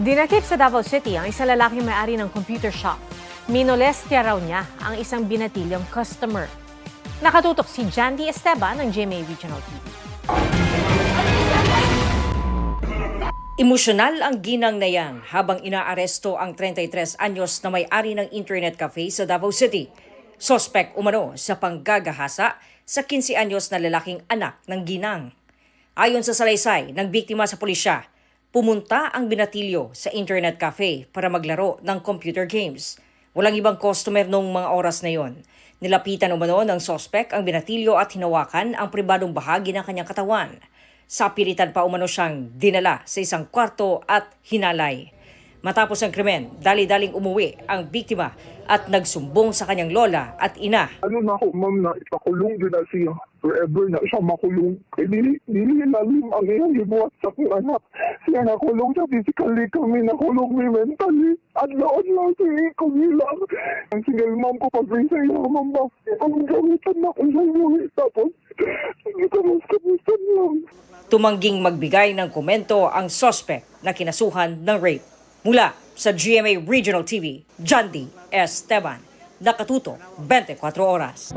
Dinakip sa Davao City ang isang lalaking may-ari ng computer shop. Minolestya raw niya ang isang binatilyong customer. Nakatutok si Jandy Esteban ng GMA Regional TV. Emosyonal ang ginang na yan habang inaaresto ang 33 anyos na may-ari ng internet cafe sa Davao City. Sospek umano sa panggagahasa sa 15 anyos na lalaking anak ng ginang. Ayon sa salaysay ng biktima sa pulisya, pumunta ang binatilyo sa internet cafe para maglaro ng computer games. Walang ibang customer noong mga oras na yon. Nilapitan umano ng sospek ang binatilyo at hinawakan ang pribadong bahagi ng kanyang katawan. Sa pilitan pa umano siyang dinala sa isang kwarto at hinalay. Matapos ang krimen, dali-daling umuwi ang biktima at nagsumbong sa kanyang lola at ina. Ano na ako, ma'am, na ipakulong din na siya. Forever na siya makulong. Kaya dili lalim ang iyang ibuhat sa kong anak. Siya nakulong siya physically, kami nakulong mi mentally. At laon lang siya kung ilang. Ang single mom ko pag-ring sa iyo, ma'am, ang gamitan na ko sa iyo. Tapos, hindi ko mas kamusta lang. Tumangging magbigay ng komento ang sospek na kinasuhan ng rape. Mula sa GMA Regional TV, Jandy Esteban, nakatuto 24 oras.